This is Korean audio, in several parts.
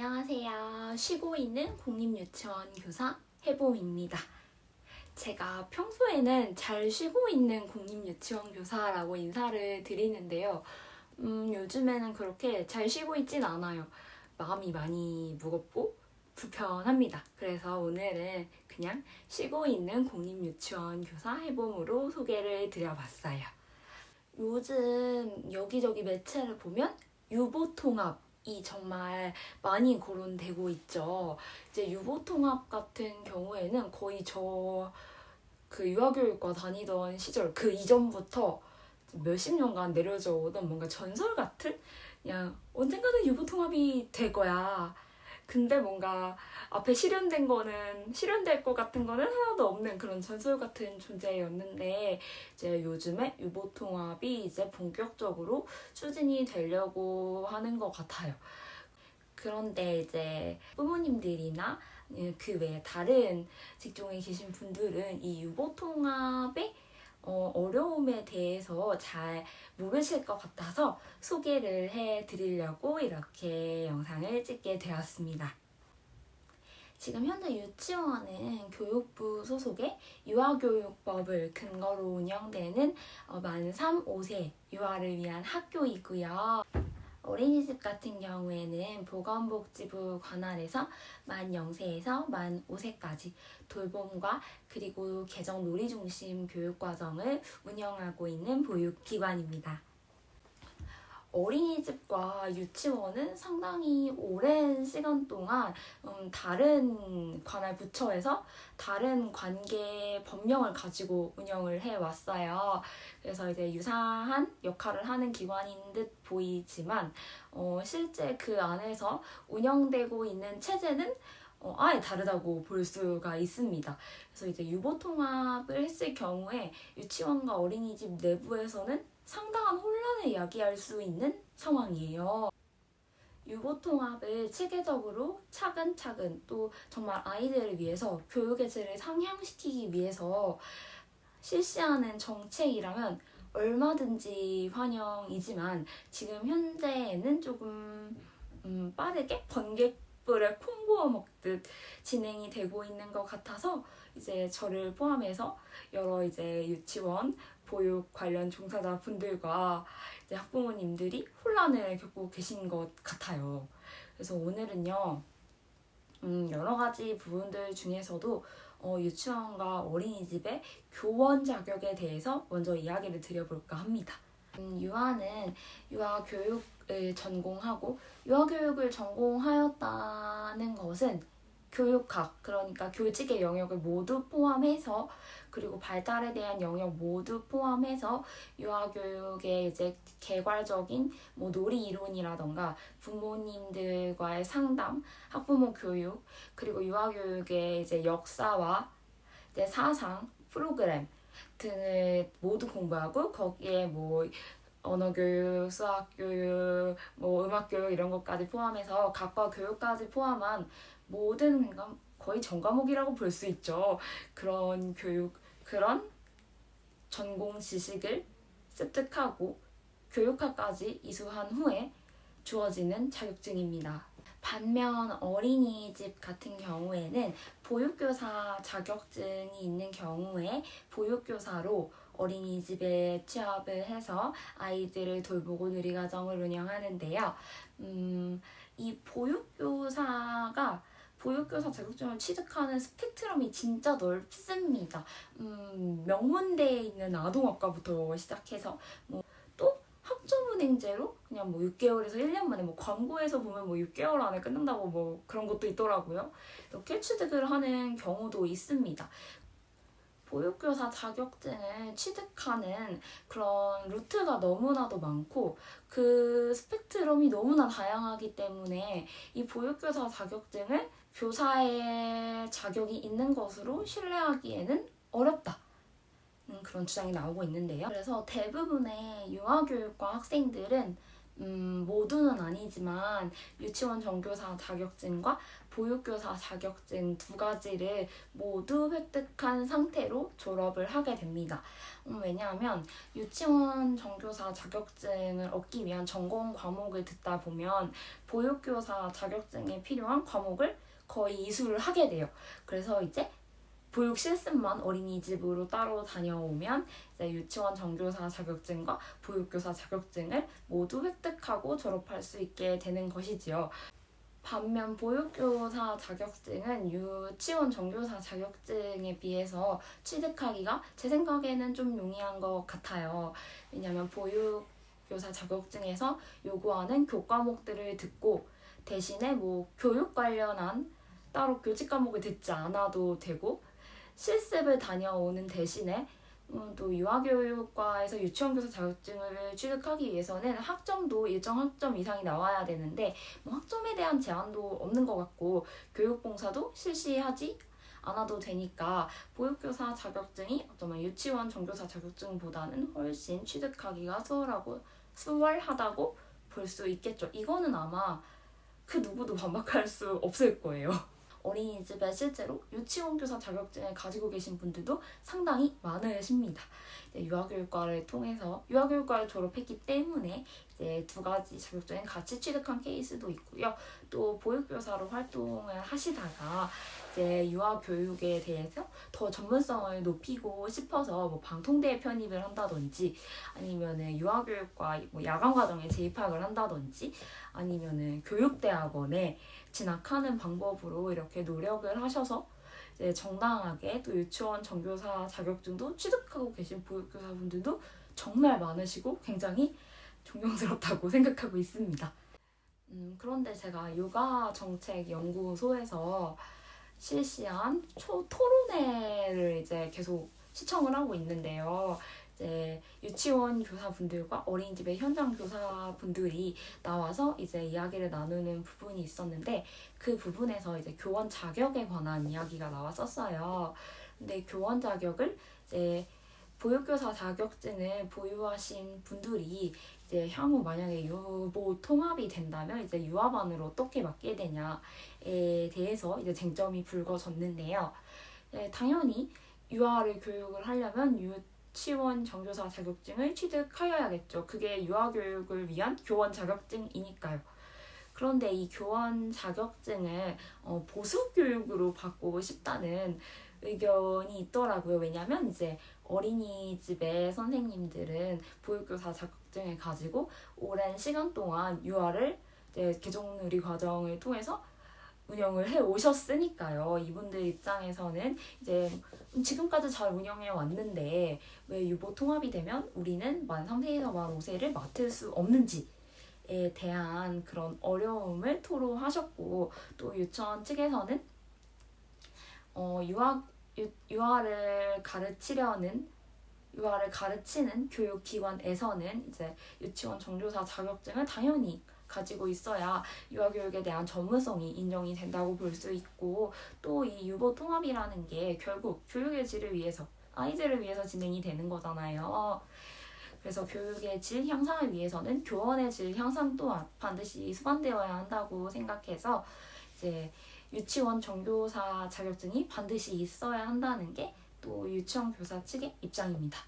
안녕하세요. 쉬고 있는 공립유치원 교사 해봄입니다. 제가 평소에는 잘 쉬고 있는 공립유치원 교사라고 인사를 드리는데요. 요즘에는 그렇게 잘 쉬고 있진 않아요. 마음이 많이 무겁고 불편합니다. 그래서 오늘은 그냥 쉬고 있는 공립유치원 교사 해봄으로 소개를 드려봤어요. 요즘 여기저기 매체를 보면 유보통합이 정말 많이 거론되고 있죠. 이제 유보통합 같은 경우에는 거의 저 그 유아교육과 다니던 시절 그 이전부터 몇십 년간 내려져 오던 뭔가 전설 같은 그냥 언젠가는 유보통합이 될 거야. 근데 뭔가 앞에 실현될 것 같은 거는 하나도 없는 그런 전설 같은 존재였는데 이제 요즘에 유보통합이 이제 본격적으로 추진이 되려고 하는 것 같아요. 그런데 이제 부모님들이나 그 외에 다른 직종에 계신 분들은 이 유보통합의 어려움에 대해서 잘 모르실 것 같아서 소개를 해드리려고 이렇게 영상을 찍게 되었습니다. 지금 현재 유치원은 교육부 소속의 유아교육법을 근거로 운영되는 만 3, 5세 유아를 위한 학교이고요. 어린이집 같은 경우에는 보건복지부 관할에서 만 0세에서 만 5세까지 돌봄과 그리고 개정 놀이중심 교육과정을 운영하고 있는 보육기관입니다. 어린이집과 유치원은 상당히 오랜 시간 동안 다른 관할 부처에서 다른 관계 법령을 가지고 운영을 해왔어요. 그래서 이제 유사한 역할을 하는 기관인 듯 보이지만 실제 그 안에서 운영되고 있는 체제는 아예 다르다고 볼 수가 있습니다. 그래서 이제 유보통합을 했을 경우에 유치원과 어린이집 내부에서는 상당한 혼란을 야기할 수 있는 상황이에요. 유보통합을 체계적으로 차근차근 또 정말 아이들을 위해서 교육의 질을 상향시키기 위해서 실시하는 정책이라면 얼마든지 환영이지만 지금 현재에는 조금 빠르게 번개불에 콩 구워 먹듯 진행이 되고 있는 것 같아서 이제 저를 포함해서 여러 이제 유치원 보육 관련 종사자 분들과 이제 학부모님들이 혼란을 겪고 계신 것 같아요. 그래서 오늘은요, 여러 가지 부분들 중에서도 유치원과 어린이집의 교원 자격에 대해서 먼저 이야기를 드려볼까 합니다. 유아는 유아교육을 전공하고 유아교육을 전공하였다는 것은 교육학, 그러니까 교직의 영역을 모두 포함해서 그리고 발달에 대한 영역 모두 포함해서 유아교육의 이제 개괄적인 뭐 놀이 이론이라던가 부모님들과의 상담, 학부모 교육, 그리고 유아교육의 이제 역사와 이제 사상, 프로그램 등을 모두 공부하고 거기에 뭐 언어교육, 수학교육, 뭐 음악교육 이런 것까지 포함해서 각과 교육까지 포함한 모든 거의 전 과목이라고 볼 수 있죠. 그런 그런 전공 지식을 습득하고 교육학까지 이수한 후에 주어지는 자격증입니다. 반면 어린이집 같은 경우에는 보육교사 자격증이 있는 경우에 보육교사로 어린이집에 취업을 해서 아이들을 돌보고 누리과정을 운영하는데요. 이 보육교사 자격증을 취득하는 스펙트럼이 진짜 넓습니다. 명문대에 있는 아동학과부터 시작해서 또 학점은행제로 그냥 뭐 6개월에서 1년 만에 뭐 광고에서 보면 뭐 6개월 안에 끝난다고 뭐 그런 것도 있더라고요. 이렇게 취득을 하는 경우도 있습니다. 보육교사 자격증을 취득하는 그런 루트가 너무나도 많고 그 스펙트럼이 너무나 다양하기 때문에 이 보육교사 자격증을 교사의 자격이 있는 것으로 신뢰하기에는 어렵다. 그런 주장이 나오고 있는데요. 그래서 대부분의 유아교육과 학생들은 모두는 아니지만 유치원 정교사 자격증과 보육교사 자격증 두 가지를 모두 획득한 상태로 졸업을 하게 됩니다. 왜냐하면 유치원 정교사 자격증을 얻기 위한 전공 과목을 듣다 보면 보육교사 자격증에 필요한 과목을 거의 이수를 하게 돼요. 그래서 이제 보육 실습만 어린이집으로 따로 다녀오면 이제 유치원 정교사 자격증과 보육교사 자격증을 모두 획득하고 졸업할 수 있게 되는 것이지요. 반면 보육교사 자격증은 유치원 정교사 자격증에 비해서 취득하기가 제 생각에는 좀 용이한 것 같아요. 왜냐하면 보육교사 자격증에서 요구하는 교과목들을 듣고 대신에 뭐 교육 관련한 따로 교직 과목을 듣지 않아도 되고 실습을 다녀오는 대신에 또 유아교육과에서 유치원교사 자격증을 취득하기 위해서는 학점도 일정 학점 이상이 나와야 되는데 뭐 학점에 대한 제한도 없는 것 같고 교육봉사도 실시하지 않아도 되니까 보육교사 자격증이 어쩌면 유치원 정교사 자격증보다는 훨씬 취득하기가 수월하다고 볼 수 있겠죠. 이거는 아마 그 누구도 반박할 수 없을 거예요. 어린이집에 실제로 유치원 교사 자격증을 가지고 계신 분들도 상당히 많으십니다. 유아교육과를 통해서 유아교육과를 졸업했기 때문에 이제 두 가지 자격증을 같이 취득한 케이스도 있고요. 또 보육교사로 활동을 하시다가 이제 유아교육에 대해서 더 전문성을 높이고 싶어서 뭐 방통대에 편입을 한다든지 아니면은 유아교육과 뭐 야간과정에 재입학을 한다든지 아니면은 교육대학원에 진학하는 방법으로 이렇게 노력을 하셔서 이제 정당하게 또 유치원 정교사 자격증도 취득하고 계신 보육교사분들도 정말 많으시고 굉장히 존경스럽다고 생각하고 있습니다. 그런데 제가 육아정책연구소에서 실시한 토론회를 이제 계속 시청을 하고 있는데요. 이제 유치원 교사분들과 어린이집의 현장 교사분들이 나와서 이제 이야기를 나누는 부분이 있었는데 그 부분에서 이제 교원 자격에 관한 이야기가 나왔었어요. 근데 교원 자격을 이제 보육교사 자격증을 보유하신 분들이 이제 향후 만약에 유보 통합이 된다면 이제 유아반으로 어떻게 맡게 되냐에 대해서 이제 쟁점이 불거졌는데요. 당연히 유아를 교육을 하려면 유치원 정교사 자격증을 취득하여야겠죠. 그게 유아교육을 위한 교원 자격증이니까요. 그런데 이 교원 자격증을 보수교육으로 바꾸고 싶다는 의견이 있더라고요. 왜냐면 이제 어린이집의 선생님들은 보육교사 자격증을 가지고 오랜 시간 동안 유아를 이제 개종누리 과정을 통해서 운영을 해 오셨으니까요. 이분들 입장에서는 이제 지금까지 잘 운영해 왔는데 왜 유보 통합이 되면 우리는 만 3세에서 만 5세를 맡을 수 없는지에 대한 그런 어려움을 토로하셨고 또 유치원 측에서는 유아를 가르치는 교육기관에서는 이제 유치원 정교사 자격증을 당연히 가지고 있어야 유아교육에 대한 전문성이 인정이 된다고 볼 수 있고 또 이 유보 통합이라는 게 결국 교육의 질을 위해서 아이들을 위해서 진행이 되는 거잖아요. 그래서 교육의 질 향상을 위해서는 교원의 질 향상 또한 반드시 수반되어야 한다고 생각해서 이제 유치원 정교사 자격증이 반드시 있어야 한다는 게 또 유치원 교사 측의 입장입니다.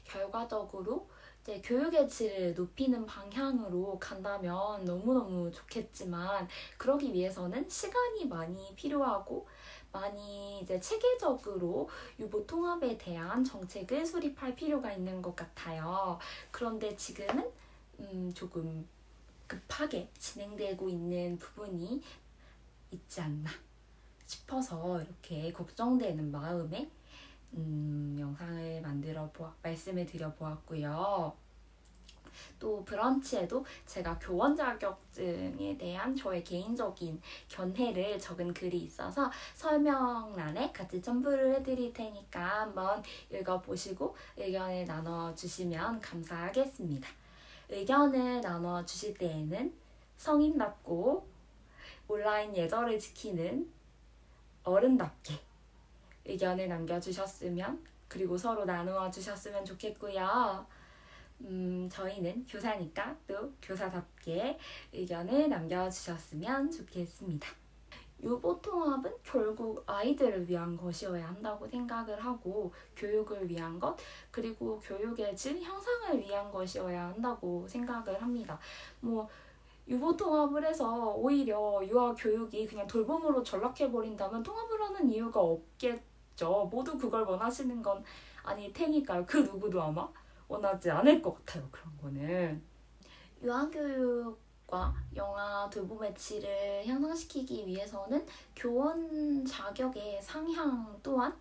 결과적으로 이제 교육의 질을 높이는 방향으로 간다면 너무너무 좋겠지만 그러기 위해서는 시간이 많이 필요하고 많이 이제 체계적으로 유보 통합에 대한 정책을 수립할 필요가 있는 것 같아요. 그런데 지금은 조금 급하게 진행되고 있는 부분이 있지 않나 싶어서 이렇게 걱정되는 마음에 영상을 말씀을 드려보았고요. 또 브런치에도 제가 교원 자격증에 대한 저의 개인적인 견해를 적은 글이 있어서 설명란에 같이 첨부를 해드릴 테니까 한번 읽어보시고 의견을 나눠주시면 감사하겠습니다. 의견을 나눠주실 때에는 성인답고 온라인 예절을 지키는 어른답게 의견을 남겨주셨으면 그리고 서로 나누어 주셨으면 좋겠고요. 저희는 교사니까 또 교사답게 의견을 남겨주셨으면 좋겠습니다. 유보통합은 결국 아이들을 위한 것이어야 한다고 생각을 하고 교육을 위한 것 그리고 교육의 질 향상을 위한 것이어야 한다고 생각을 합니다. 유보통합을 해서 오히려 유아 교육이 그냥 돌봄으로 전락해버린다면 통합을 하는 이유가 없겠죠. 모두 그걸 원하시는 건 아닐 테니까요. 그 누구도 아마 원하지 않을 것 같아요. 그런 거는. 유아교육과 영아 돌봄의 질을 향상시키기 위해서는 교원 자격의 상향 또한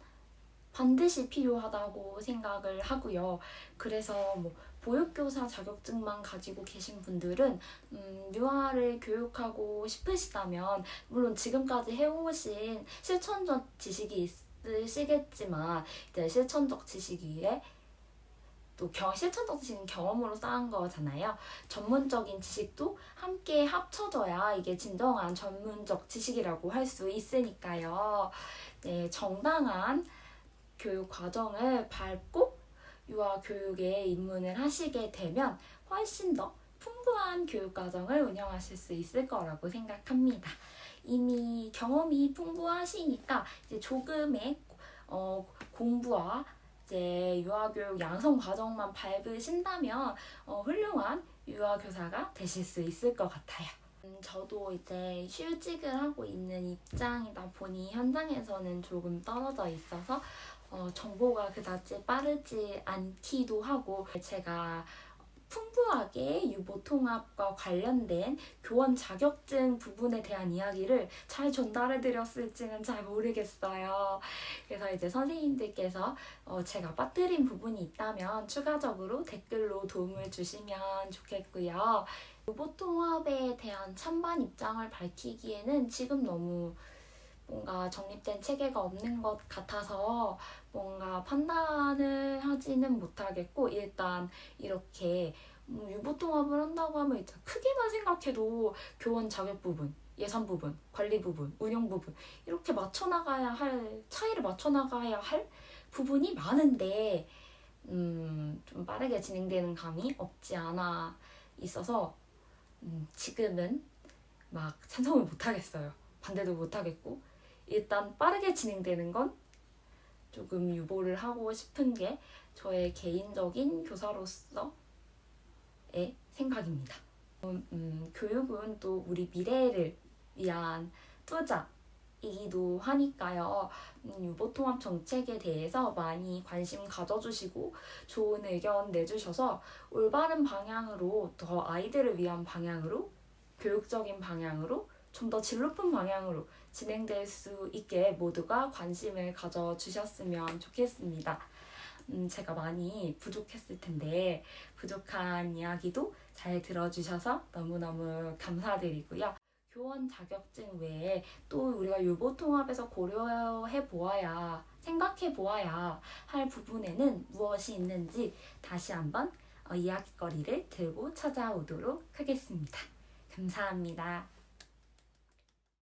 반드시 필요하다고 생각을 하고요. 그래서 보육교사 자격증만 가지고 계신 분들은 유아를 교육하고 싶으시다면 물론 지금까지 해오신 실천적 지식이 있으시겠지만 이제 실천적 지식 위에 또 실천적 지식은 경험으로 쌓은 거잖아요. 전문적인 지식도 함께 합쳐져야 이게 진정한 전문적 지식이라고 할 수 있으니까요. 네, 정당한 교육 과정을 밟고 유아 교육에 입문을 하시게 되면 훨씬 더 풍부한 교육 과정을 운영하실 수 있을 거라고 생각합니다. 이미 경험이 풍부하시니까 이제 조금의 공부와 이제 유아교육 양성 과정만 밟으신다면 훌륭한 유아교사가 되실 수 있을 것 같아요. 저도 이제 휴직을 하고 있는 입장이다 보니 현장에서는 조금 떨어져 있어서 정보가 그다지 빠르지 않기도 하고 제가 풍부하게 유보통합과 관련된 교원 자격증 부분에 대한 이야기를 잘 전달해드렸을지는 잘 모르겠어요. 그래서 이제 선생님들께서 제가 빠뜨린 부분이 있다면 추가적으로 댓글로 도움을 주시면 좋겠고요. 유보통합에 대한 찬반 입장을 밝히기에는 지금 너무 뭔가 정립된 체계가 없는 것 같아서 뭔가 판단을 하지는 못하겠고 일단 이렇게 유보통합을 한다고 하면 일단 크게만 생각해도 교원 자격 부분, 예산 부분, 관리 부분, 운영 부분 이렇게 차이를 맞춰나가야 할 부분이 많은데 좀 빠르게 진행되는 감이 없지 않아 있어서 지금은 막 찬성을 못하겠어요. 반대도 못하겠고 일단 빠르게 진행되는 건 조금 유보를 하고 싶은 게 저의 개인적인 교사로서의 생각입니다. 교육은 또 우리 미래를 위한 투자이기도 하니까요. 유보통합 정책에 대해서 많이 관심 가져주시고 좋은 의견 내주셔서 올바른 방향으로 더 아이들을 위한 방향으로 교육적인 방향으로 좀 더 질 높은 방향으로 진행될 수 있게 모두가 관심을 가져주셨으면 좋겠습니다. 제가 많이 부족했을 텐데 부족한 이야기도 잘 들어주셔서 너무너무 감사드리고요. 교원 자격증 외에 또 우리가 유보통합에서 고려해 보아야 생각해 보아야 할 부분에는 무엇이 있는지 다시 한번 이야깃거리를 들고 찾아오도록 하겠습니다. 감사합니다.